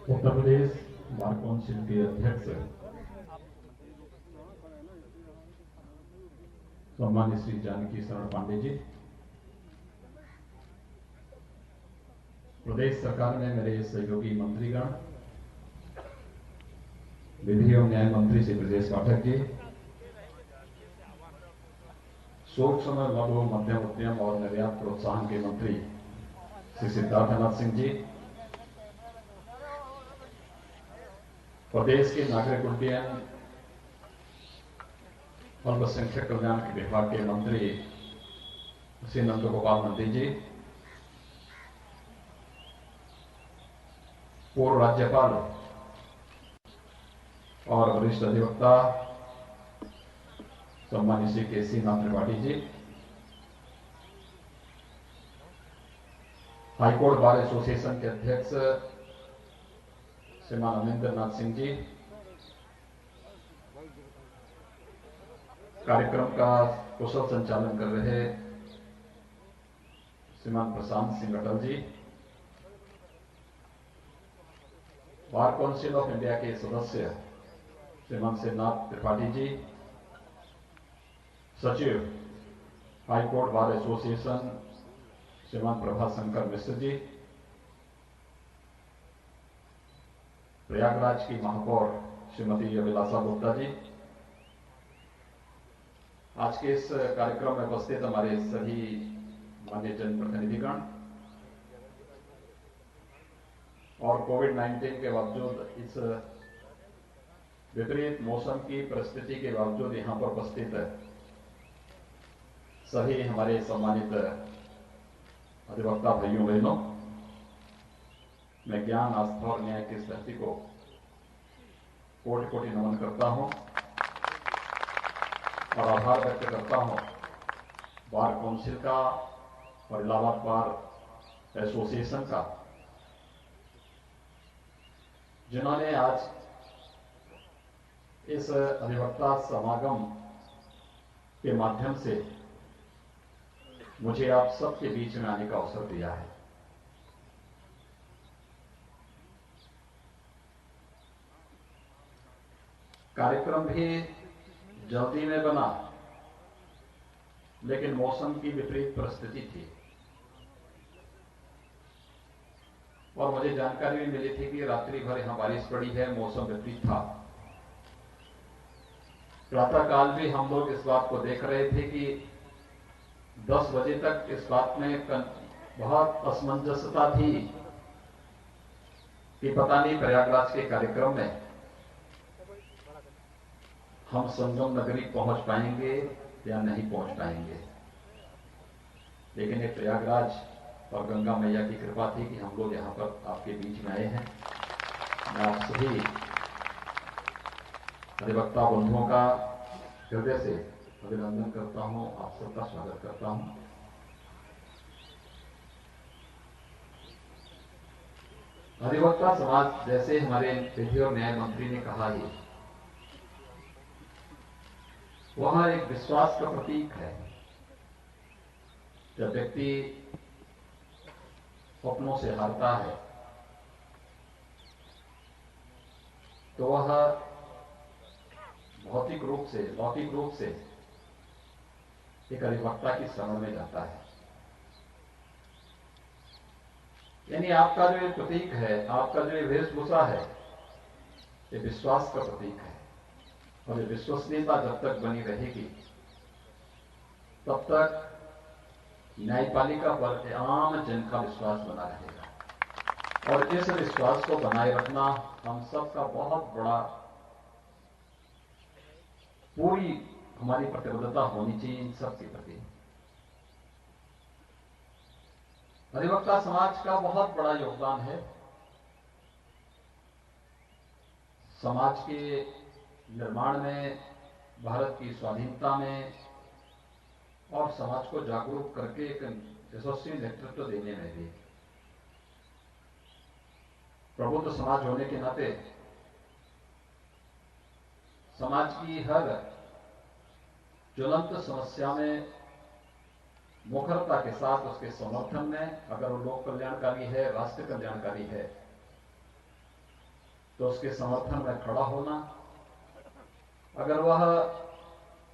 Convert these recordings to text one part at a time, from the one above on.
Uttar Pradesh bar council के अध्यक्ष सम्मानित श्री जानकी शरण पांडे जी, प्रदेश सरकार में मेरे सहयोगी मंत्रीगण, विधि एवं न्याय मंत्री श्री ब्रजेश पाठक जी, सूक्ष्म लघु मध्यम उद्यम और निर्यात प्रोत्साहन के मंत्री श्री सिद्धार्थनाथ सिंह जी, प्रदेश के नागरिक उड्डयन अल्पसंख्यक कल्याण विभाग के मंत्री श्री नंद गोपाल नंदी जी, पूर्व राज्यपाल और वरिष्ठ अधिवक्ता सम्मानित श्री केसी Nath Tripathi ji, high court bar association के अध्यक्ष श्रीमान अमरिंदर नाथ सिंह जी, कार्यक्रम का कुशल संचालन कर रहे श्रीमान Prashant Singh Atal ji, bar council of India के सदस्य श्रीमान श्रीनाथ त्रिपाठी जी, सचिव हाईकोर्ट बार एसोसिएशन श्रीमान प्रभात शंकर मिश्र जी, प्रयागराज की महापौर श्रीमती अभिलाषा गुप्ता जी, आज के इस कार्यक्रम में उपस्थित हमारे सभी माननीय जनप्रतिनिधिगण और कोविड-19 के बावजूद, इस विपरीत मौसम की परिस्थिति के बावजूद यहां पर उपस्थित सभी हमारे सम्मानित अधिवक्ता भाइयों बहनों, मैं ज्ञान, आस्था और न्याय की इस धरती को कोटि कोटि नमन करता हूं और आभार व्यक्त करता हूं बार काउंसिल का और इलाहाबाद बार एसोसिएशन का, जिन्होंने आज इस अधिवक्ता समागम के माध्यम से मुझे आप सबके बीच में आने का अवसर दिया है। कार्यक्रम भी जल्दी में बना, लेकिन मौसम की विपरीत परिस्थिति थी और मुझे जानकारी भी मिली थी कि रात्रि भर यहां बारिश पड़ी है, मौसम विपरीत था। प्रातःकाल भी हम लोग इस बात को देख रहे थे कि 10 बजे तक इस बात में बहुत असमंजसता थी कि पता नहीं प्रयागराज के कार्यक्रम में हम संगम नगरी पहुंच पाएंगे या नहीं पहुंच पाएंगे, लेकिन एक प्रयागराज और गंगा मैया की कृपा थी कि हम लोग यहां पर आपके बीच में आए हैं। मैं आप सभी अधिवक्ता बंधुओं का हृदय से अभिनंदन करता हूं, आप सबका स्वागत करता हूं। अधिवक्ता समाज, जैसे हमारे विधि और न्याय मंत्री ने कहा ही, वह एक विश्वास का प्रतीक है। जब व्यक्ति स्वप्नों से हारता है तो वह भौतिक रूप से, लौकिक रूप से एक अधिवक्ता की शरण में जाता है। यानी आपका जो ये प्रतीक है, आपका जो ये वेशभूषा है, ये विश्वास का प्रतीक है और ये विश्वसनीयता जब तक बनी रहेगी तब तक न्यायपालिका पर आम जन का विश्वास बना रहेगा और इस विश्वास को बनाए रखना हम सबका बहुत बड़ा, पूरी हमारी प्रतिबद्धता होनी चाहिए इन सब के प्रति। अधिवक्ता समाज का बहुत बड़ा योगदान है समाज के निर्माण में, भारत की स्वाधीनता में और समाज को जागरूक करके एक यशस्वी नेतृत्व देने में भी। प्रबुद्ध समाज होने के नाते समाज की हर ज्वलंत समस्या में मुखरता के साथ उसके समर्थन में, अगर वो लोक कल्याणकारी है, राष्ट्र कल्याणकारी है, तो उसके समर्थन में खड़ा होना, अगर वह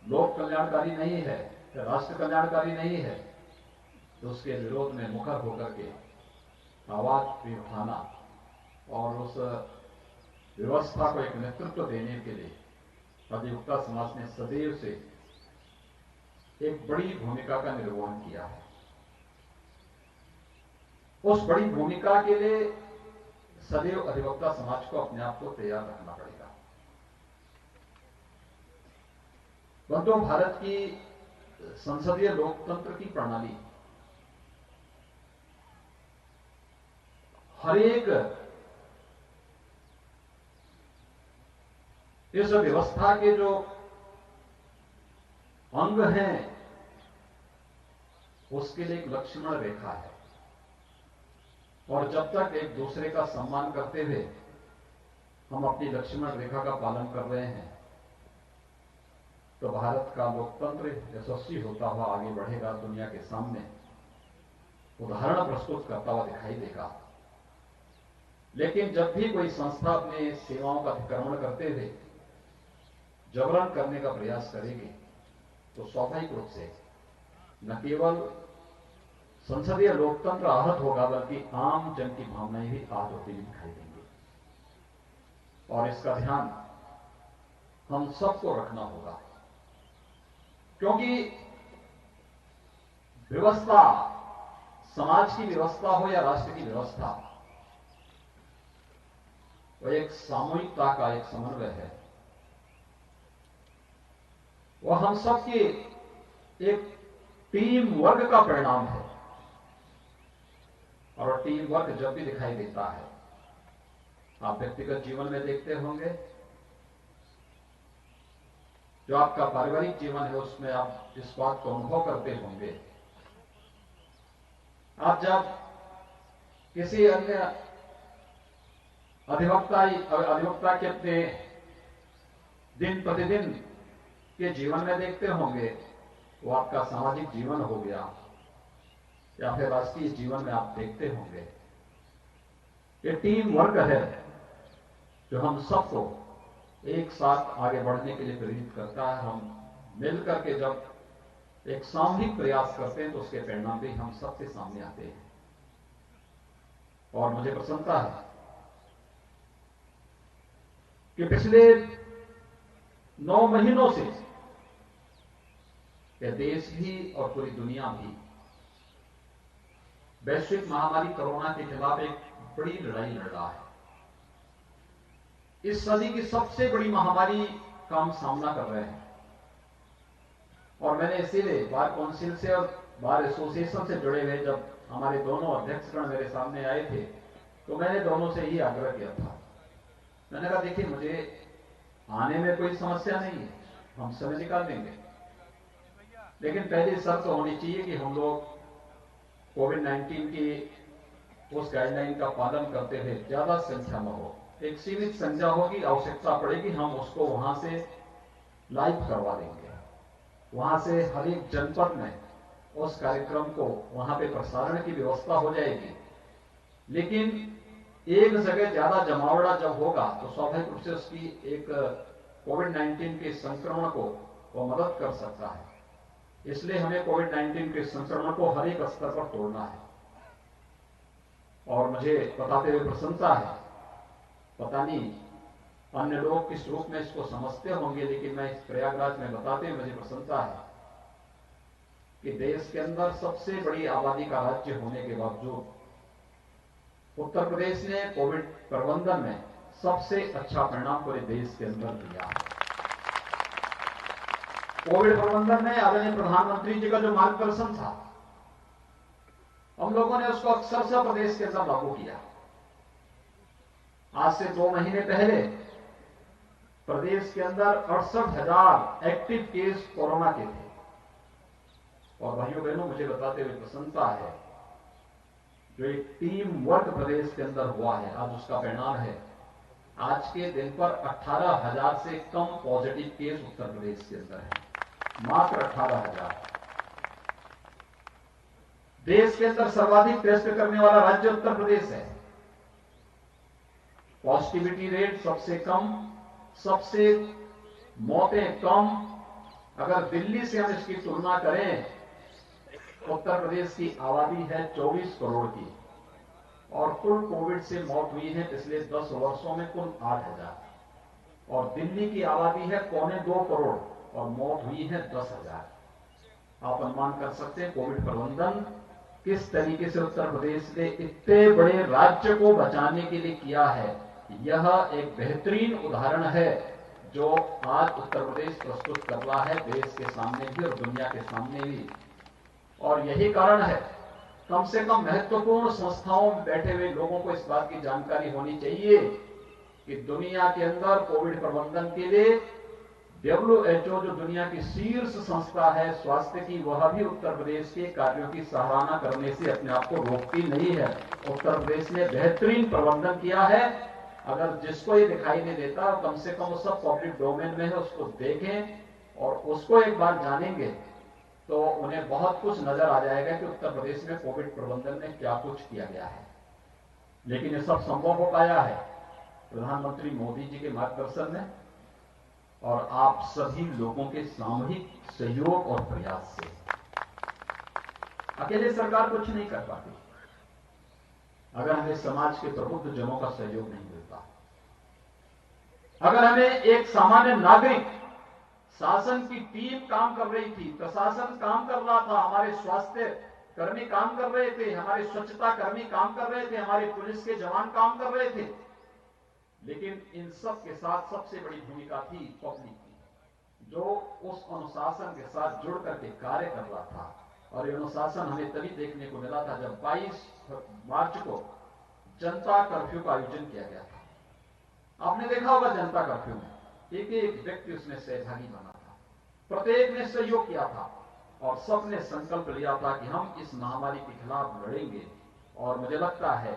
लोक कल्याणकारी नहीं है या राष्ट्र कल्याणकारी नहीं है तो उसके विरोध में मुखर होकर के आवाज भी उठाना और उस व्यवस्था को एक नेतृत्व देने के लिए अधिवक्ता समाज ने सदैव से एक बड़ी भूमिका का निर्वहन किया है। उस बड़ी भूमिका के लिए सदैव अधिवक्ता समाज को अपने आप को तैयार रखना पड़ेगा। बंधुओं, भारत की संसदीय लोकतंत्र की प्रणाली हर एक इस व्यवस्था के जो अंग हैं उसके लिए एक लक्ष्मण रेखा है, और जब तक एक दूसरे का सम्मान करते हुए हम अपनी लक्ष्मण रेखा का पालन कर रहे हैं तो भारत का लोकतंत्र यशस्वी होता हुआ आगे बढ़ेगा, दुनिया के सामने उदाहरण प्रस्तुत करता हुआ दिखाई देगा। लेकिन जब भी कोई संस्था अपने सेवाओं का अतिक्रमण करते हुए जबरन करने का प्रयास करेगी तो स्वाभाविक रूप से न केवल संसदीय लोकतंत्र आहत होगा बल्कि आम जन की भावनाएं भी आहत होती हुई दिखाई देंगी, और इसका ध्यान हम सबको रखना होगा। क्योंकि व्यवस्था, समाज की व्यवस्था हो या राष्ट्र की व्यवस्था, वो एक सामूहिकता का एक समन्वय है। वह हम सबके एक टीम वर्क का परिणाम है, और टीम वर्क जब भी दिखाई देता है, आप व्यक्तिगत जीवन में देखते होंगे, जो आपका पारिवारिक जीवन है उसमें आप इस बात को अनुभव करते होंगे। आप जब किसी अन्य अधिवक्ता के अपने दिन प्रतिदिन के जीवन में देखते होंगे, वो आपका सामाजिक जीवन हो गया या फिर राष्ट्रीय जीवन में आप देखते होंगे। ये टीम वर्क है जो हम सबको एक साथ आगे बढ़ने के लिए प्रेरित करता है। हम मिलकर के जब एक सामूहिक प्रयास करते हैं तो उसके परिणाम भी हम सबके सामने आते हैं। और मुझे प्रसन्नता है कि पिछले 9 महीनों से यह देश भी और पूरी दुनिया भी वैश्विक महामारी कोरोना के खिलाफ एक बड़ी लड़ाई लड़ रहा है। इस सदी की सबसे बड़ी महामारी का हम सामना कर रहे हैं, और मैंने इसीलिए बार काउंसिल से और बार एसोसिएशन से जुड़े हुए जब हमारे दोनों अध्यक्षगण मेरे सामने आए थे तो मैंने दोनों से ही आग्रह किया था। मैंने कहा, देखिए, मुझे आने में कोई समस्या नहीं है, हम समय निकाल देंगे, लेकिन पहली शर्त होनी चाहिए कि हम लोग कोविड-19 की उस गाइडलाइन का पालन करते हुए ज्यादा संख्या में हो। एक सीमित संख्या होगी, आवश्यकता पड़ेगी, हम उसको वहां से लाइव करवा देंगे। वहां से हर एक जनपद में उस कार्यक्रम को वहां पे प्रसारण की व्यवस्था हो जाएगी। लेकिन एक जगह ज्यादा जमावड़ा जब होगा तो स्वाभाविक रूप से उसकी एक कोविड-19 के संक्रमण को वो मदद कर सकता है। इसलिए हमें कोविड-19 के संक्रमण को हर एक स्तर पर तोड़ना है। और मुझे बताते हुए प्रसन्नता है, पता नहीं अन्य लोग किस रूप में इसको समझते होंगे, लेकिन मैं इस प्रयागराज में बताते हुए मुझे प्रसन्नता है कि देश के अंदर सबसे बड़ी आबादी का राज्य होने के बावजूद उत्तर प्रदेश ने कोविड प्रबंधन में सबसे अच्छा परिणाम पूरे देश के अंदर दिया है। कोविड प्रबंधन में आदरणीय प्रधानमंत्री जी का जो मार्गदर्शन था, हम लोगों ने उसको अक्षरशः प्रदेश के अंदर लागू किया। आज से 2 महीने पहले प्रदेश के अंदर 68,000 एक्टिव केस कोरोना के थे। और भाइयों बहनों, मुझे बताते हुए प्रसन्नता है, जो एक टीम वर्क प्रदेश के अंदर हुआ है, आज उसका परिणाम है आज के दिन पर 18,000 से कम पॉजिटिव केस उत्तर प्रदेश के अंदर है, मात्र 18,000। देश के अंदर सर्वाधिक टेस्ट करने वाला राज्य उत्तर प्रदेश है। पॉजिटिविटी रेट सबसे कम, सबसे मौतें कम। अगर दिल्ली से हम इसकी तुलना करें, उत्तर प्रदेश की आबादी है 24 करोड़ की और कुल कोविड से मौत हुई है पिछले 10 वर्षों में कुल 8,000, और दिल्ली की आबादी है 1.25 करोड़ और मौत हुई है 10,000। आप अनुमान कर सकते हैं कोविड प्रबंधन किस तरीके से उत्तर प्रदेश ने इतने बड़े राज्य को बचाने के लिए किया है। यह एक बेहतरीन उदाहरण है जो आज उत्तर प्रदेश प्रस्तुत कर रहा है देश के सामने भी और दुनिया के सामने भी। और यही कारण है, कम से कम महत्वपूर्ण संस्थाओं में बैठे हुए लोगों को इस बात की जानकारी होनी चाहिए कि दुनिया के अंदर कोविड प्रबंधन के लिए WHO जो दुनिया की शीर्ष संस्था है स्वास्थ्य की, वह भी उत्तर प्रदेश के कार्यों की सराहना करने से अपने आप को रोकती नहीं है। उत्तर प्रदेश ने बेहतरीन प्रबंधन किया है। अगर जिसको ये दिखाई नहीं देता, कम से कम वो सब पब्लिक डोमेन में है, उसको देखें और उसको एक बार जानेंगे तो उन्हें बहुत कुछ नजर आ जाएगा कि उत्तर प्रदेश में कोविड प्रबंधन में क्या कुछ किया गया है। लेकिन ये सब संभव हो पाया है प्रधानमंत्री मोदी जी के मार्गदर्शन में और आप सभी लोगों के सामूहिक सहयोग और प्रयास से। अकेले सरकार कुछ नहीं कर पाती अगर हमें समाज के प्रबुद्ध जनों का सहयोग नहीं मिलता। अगर हमें एक सामान्य नागरिक, शासन की टीम काम कर रही थी, प्रशासन काम कर रहा था, हमारे स्वास्थ्य कर्मी काम कर रहे थे, हमारे स्वच्छता कर्मी काम कर रहे थे, हमारे पुलिस के जवान काम कर रहे थे, लेकिन इन सब के साथ सबसे बड़ी भूमिका थी पब्लिक की, जो उस अनुशासन के साथ जुड़ करके कार्य कर रहा था। और ये अनुशासन हमें तभी देखने को मिला था जब 22 मार्च को जनता कर्फ्यू का आयोजन किया गया था। आपने देखा होगा जनता कर्फ्यू में एक एक व्यक्ति उसमें सहभागी बना था, प्रत्येक ने सहयोग किया था और सबने संकल्प लिया था कि हम इस महामारी के खिलाफ लड़ेंगे। और मुझे लगता है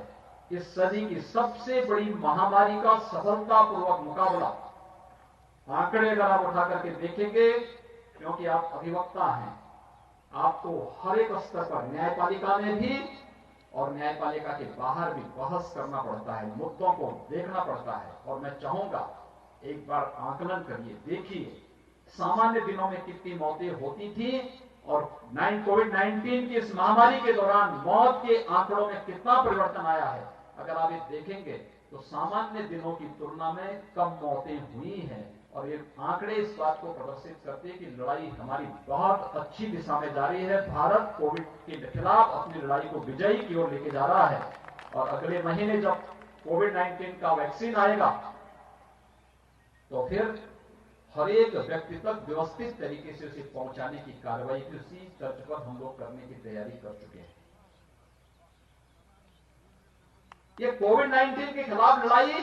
इस सदी की सबसे बड़ी महामारी का सफलतापूर्वक मुकाबला, आंकड़े अगर आप उठा करके देखेंगे, क्योंकि आप अधिवक्ता हैं, आपको हर एक स्तर पर न्यायपालिका में भी और न्यायपालिका के बाहर भी बहस करना पड़ता है, मुद्दों को देखना पड़ता है। और मैं चाहूंगा एक बार आकलन करिए, देखिए सामान्य दिनों में कितनी मौतें होती थी और कोविड-19 की इस महामारी के दौरान मौत के आंकड़ों में कितना परिवर्तन आया है। अगर आप ये देखेंगे तो सामान्य दिनों की तुलना में कम मौतें हुई हैं और ये आंकड़े इस बात को प्रदर्शित करते हैं कि लड़ाई हमारी बहुत अच्छी दिशा में जारी है। भारत कोविड के खिलाफ अपनी लड़ाई को विजयी की ओर लेके जा रहा है और अगले महीने जब कोविड-19 का वैक्सीन आएगा तो फिर हर एक व्यक्ति तक व्यवस्थित तरीके से उसे पहुंचाने की कार्रवाई उसी तर्ज पर हम लोग करने की तैयारी कर चुके हैं। ये कोविड-19 के खिलाफ लड़ाई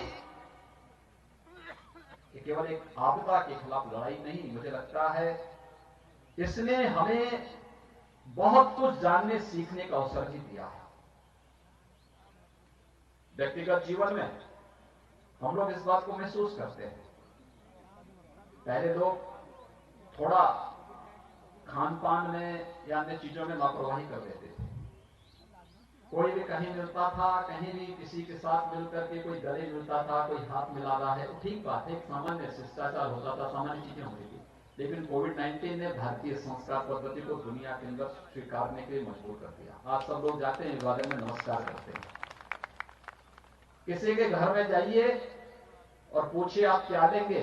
ये केवल एक आपदा के खिलाफ लड़ाई नहीं, मुझे लगता है इसने हमें बहुत कुछ जानने सीखने का अवसर भी दिया है। व्यक्तिगत जीवन में हम लोग इस बात को महसूस करते हैं। पहले लोग थोड़ा खान पान में या अन्य चीजों में लापरवाही कर देते थे। कोई भी कहीं मिलता था, कहीं भी किसी के साथ मिलकर के कोई गले मिलता था, कोई हाथ मिला रहा है, ठीक बात है, एक सामान्य शिष्टाचार होता था, सामान्य चीजें होती थी। लेकिन कोविड-19 ने भारतीय संस्कार पद्धति को दुनिया के अंदर स्वीकारने के लिए मजबूर कर दिया। आज सब लोग जाते हैं विवादन में नमस्कार करते हैं। किसी के घर में जाइए और पूछिए आप क्या देंगे,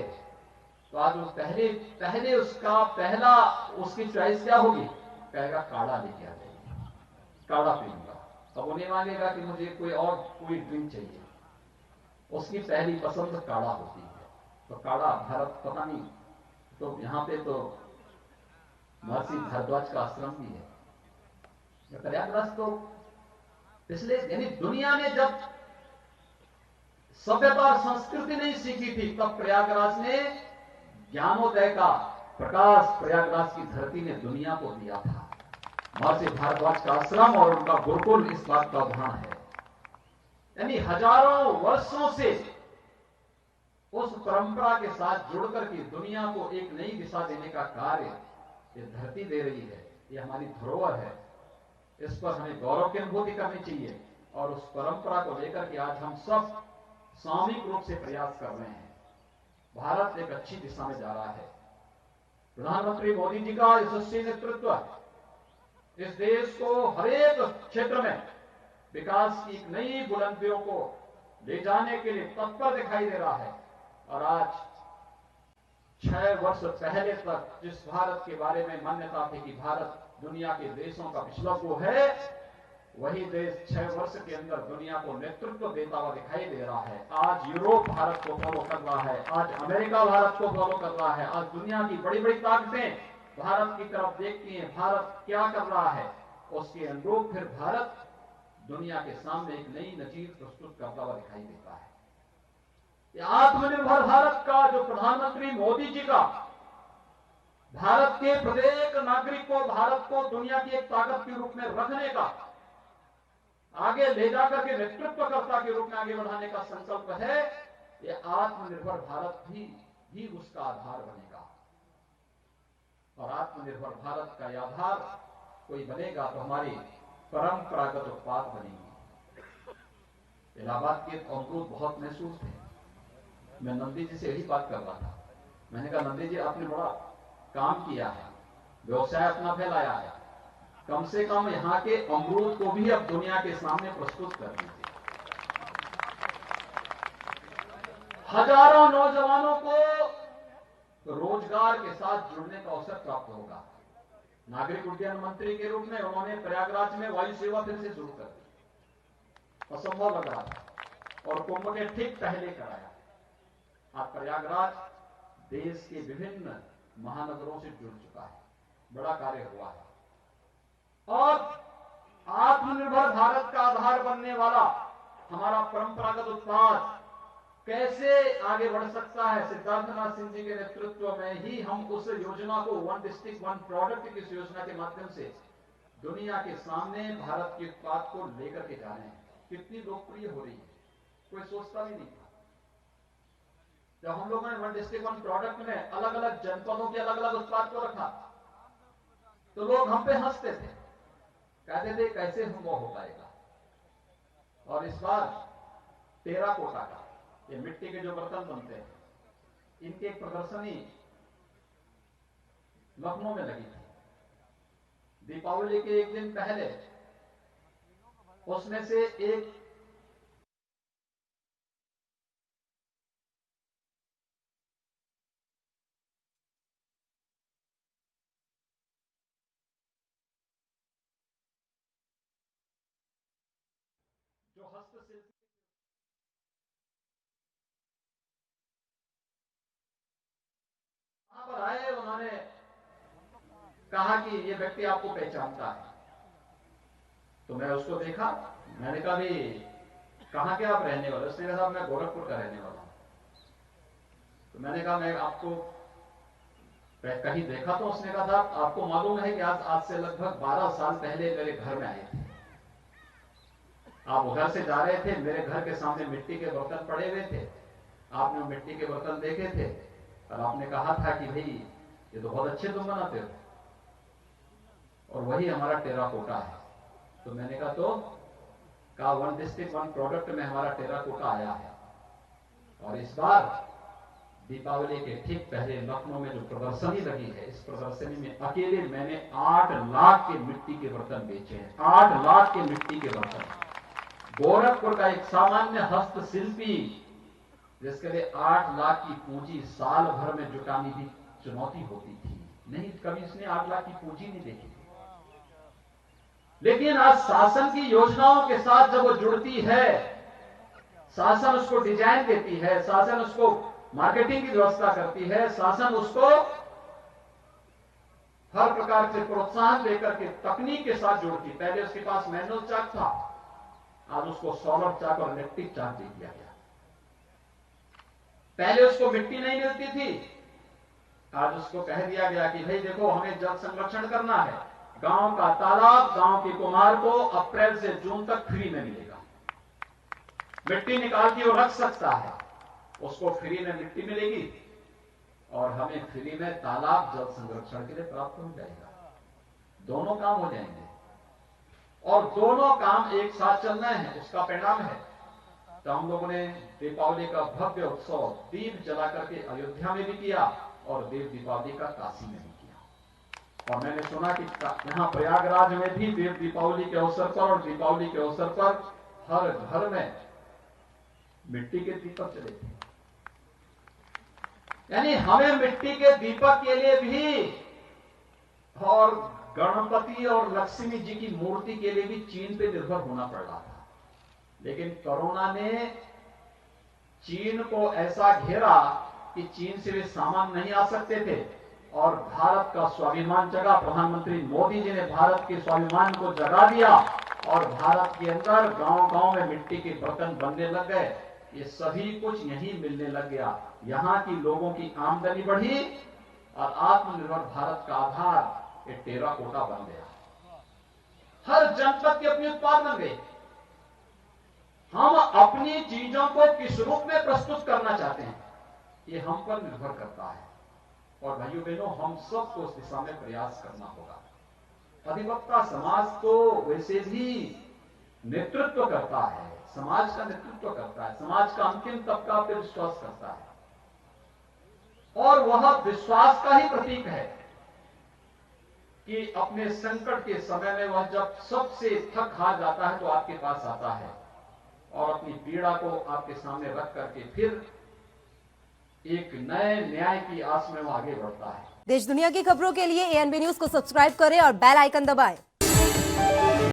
तो आज वो पहले उसकी चॉइस क्या होगी, कहेगा काढ़ा लेके आ जाइए, काढ़ा पीऊंगा। अब उन्हें मांगेगा कि मुझे कोई ड्रिंक चाहिए, उसकी पहली पसंद काढ़ा होती है। तो काढ़ा भारत पता नहीं, तो यहां पे तो महर्षि भारद्वाज का आश्रम भी है। प्रयागराज तो इसलिए, यानी दुनिया ने जब सभ्यता और संस्कृति नहीं सीखी थी तब प्रयागराज ने ज्ञानोदय का प्रकाश प्रयागराज की धरती ने दुनिया को दिया था। महर्षि भारद्वाज का आश्रम और उनका गुरुकुल इस बात का उदाहरण है। यानी हजारों वर्षों से उस परंपरा के साथ जुड़कर के दुनिया को एक नई दिशा देने का कार्य ये धरती दे रही है। ये हमारी धरोहर है, इस पर हमें गौरव की अनुभूति करनी चाहिए और उस परंपरा को लेकर के आज हम सब सामूहिक रूप से प्रयास कर रहे हैं। भारत एक अच्छी दिशा में जा रहा है। प्रधानमंत्री मोदी जी का यशस्वी नेतृत्व इस देश को हर एक क्षेत्र में विकास की नई बुलंदियों को ले जाने के लिए तत्पर दिखाई दे रहा है। और आज 6 वर्ष पहले तक जिस भारत के बारे में मान्यता थी कि भारत दुनिया के देशों का पिछला वो है, वही देश 6 वर्ष के अंदर दुनिया को नेतृत्व देता हुआ दिखाई दे रहा है। आज यूरोप भारत को फॉलो कर रहा है, आज अमेरिका भारत को फॉलो कर रहा है, आज दुनिया की बड़ी बड़ी ताकतें भारत की तरफ देखती हैं, भारत क्या कर रहा है, उसके अनुरूप फिर भारत दुनिया के सामने एक नई नजीर प्रस्तुत करता हुआ दिखाई देता है। आत्मनिर्भर भारत का जो प्रधानमंत्री मोदी जी का भारत के प्रत्येक नागरिक को, भारत को दुनिया की एक ताकत के रूप में रखने का, आगे ले जाकर के नेतृत्वकर्ता के रूप में आगे बढ़ाने का संकल्प है, यह आत्मनिर्भर भारत भी उसका आधार बनेगा। और आत्मनिर्भर भारत का यह आधार कोई बनेगा तो हमारी परंपरागत उत्पाद बनेंगे। इलाहाबाद के अमरूद बहुत महसूस थे। मैं नंदी जी से यही बात कर रहा था। मैंने कहा नंदी जी आपने बड़ा काम किया है, व्यवसाय अपना फैलाया है, कम से कम यहां के अमरूद को भी अब दुनिया के सामने प्रस्तुत कर दीजिए। हजारों नौजवानों को रोजगार के साथ जुड़ने का अवसर प्राप्त होगा। नागरिक उड्डयन मंत्री के रूप में उन्होंने प्रयागराज में वायु सेवा फिर से शुरू कर दी। असंभव लग रहा था और कुंभ के ठीक पहले कराया। आज प्रयागराज देश के विभिन्न महानगरों से जुड़ चुका है, बड़ा कार्य हुआ है। और आत्मनिर्भर भारत का आधार बनने वाला हमारा परंपरागत उत्पाद कैसे आगे बढ़ सकता है, सिद्धार्थनाथ सिंह जी के नेतृत्व में ही हम उस योजना को वन डिस्ट्रिक्ट वन प्रोडक्ट की इस योजना के माध्यम से दुनिया के सामने भारत के उत्पाद को लेकर के जा रहे हैं। कितनी लोकप्रिय हो रही है, कोई सोचता भी नहीं था। जब हम लोगों ने वन डिस्ट्रिक्ट वन प्रोडक्ट में अलग अलग जनपदों के अलग अलग उत्पाद को रखा तो लोग हम पे हंसते थे, कहते थे कैसे संभव हो पाएगा। और इस बार टेराकोटा का, ये मिट्टी के जो बर्तन बनते हैं, इनकी एक प्रदर्शनी लखनऊ में लगी थी दीपावली के एक दिन पहले। उसमें से एक जो हस्तशिल्प वहां पर आए, उन्होंने कहा कि ये व्यक्ति आपको पहचानता है। तो मैं उसको देखा, मैंने कहा भी कहां के आप रहने वाले? उसने कहा साहब मैं गोरखपुर का रहने वाला हूं। तो मैंने कहा मैं आपको कहीं देखा? तो उसने कहा साहब आपको मालूम है कि आज से लगभग 12 साल पहले मेरे घर में आए थे, आप उधर से जा रहे थे, मेरे घर के सामने मिट्टी के बर्तन पड़े हुए थे, आपने मिट्टी के बर्तन देखे थे और आपने कहा था कि भाई ये तो बहुत अच्छे तुम बनाते हो, और वही हमारा टेराकोटा है। तो मैंने कहा तो कहा वन डिस्ट्रिक्ट वन प्रोडक्ट में हमारा टेराकोटा आया है। और इस बार दीपावली के ठीक पहले लखनऊ में जो प्रदर्शनी लगी है, इस प्रदर्शनी में अकेले मैंने 8 लाख के मिट्टी के बर्तन बेचे हैं। 8 लाख के मिट्टी के बर्तन। गोरखपुर का एक सामान्य हस्तशिल्पी जिसके लिए 8 लाख की पूंजी साल भर में जुटानी भी चुनौती होती थी, नहीं कभी इसने 8 लाख की पूंजी नहीं देखी। लेकिन आज शासन की योजनाओं के साथ जब वो जुड़ती है, शासन उसको डिजाइन देती है, शासन उसको मार्केटिंग की व्यवस्था करती है, शासन उसको हर प्रकार से प्रोत्साहन देकर के तकनीक के साथ जोड़ती। पहले उसके पास मैनुअल चाक था, आज उसको सोलर चाक और इलेक्ट्रिक चाक दे दिया गया। पहले उसको मिट्टी नहीं मिलती थी, आज उसको कह दिया गया कि भाई देखो हमें जल संरक्षण करना है, गांव का तालाब गांव के कुम्हार को अप्रैल से जून तक फ्री में मिलेगा। मिट्टी निकाल के वो रख सकता है, उसको फ्री में मिट्टी मिलेगी और हमें फ्री में तालाब जल संरक्षण के लिए प्राप्त हो जाएगा। दोनों काम हो जाएंगे और दोनों काम एक साथ चलना है। उसका परिणाम है तो हम लोगों ने दीपावली का भव्य उत्सव दीप जला करके अयोध्या में भी किया और देव दीपावली का काशी में भी किया। और मैंने सुना कि यहाँ प्रयागराज में भी देव दीपावली के अवसर पर और दीपावली के अवसर पर हर घर में मिट्टी के दीपक चले थे। यानी हमें मिट्टी के दीपक के लिए भी और गणपति और लक्ष्मी जी की मूर्ति के लिए भी चीन पे निर्भर होना पड़ रहा था। लेकिन कोरोना ने चीन को ऐसा घेरा कि चीन से वे सामान नहीं आ सकते थे और भारत का स्वाभिमान जगा। प्रधानमंत्री मोदी जी ने भारत के स्वाभिमान को जगा दिया और भारत के अंदर गांव-गांव में मिट्टी के बर्तन बनने लग गए। ये सभी कुछ यहीं मिलने लग गया। यहां की लोगों की आमदनी बढ़ी और आत्मनिर्भर भारत का आधार ये टेराकोटा बन गया। हर जनपद के अपने उत्पाद बन गए। हम अपनी चीजों को किस रूप में प्रस्तुत करना चाहते हैं, ये हम पर निर्भर करता है। और भाइयों बहनों, हम सबको उस दिशा में प्रयास करना होगा। अधिवक्ता समाज तो वैसे भी नेतृत्व करता है, समाज का नेतृत्व करता है, समाज का अंतिम तबका पे विश्वास करता है और वह विश्वास का ही प्रतीक है कि अपने संकट के समय में वह जब सबसे थक हार जाता है तो आपके पास आता है और अपनी पीड़ा को आपके सामने रख करके फिर एक नए न्याय की आस में वो आगे बढ़ता है। देश दुनिया की खबरों के लिए एएनबी न्यूज को सब्सक्राइब करें और बेल आइकन दबाएं।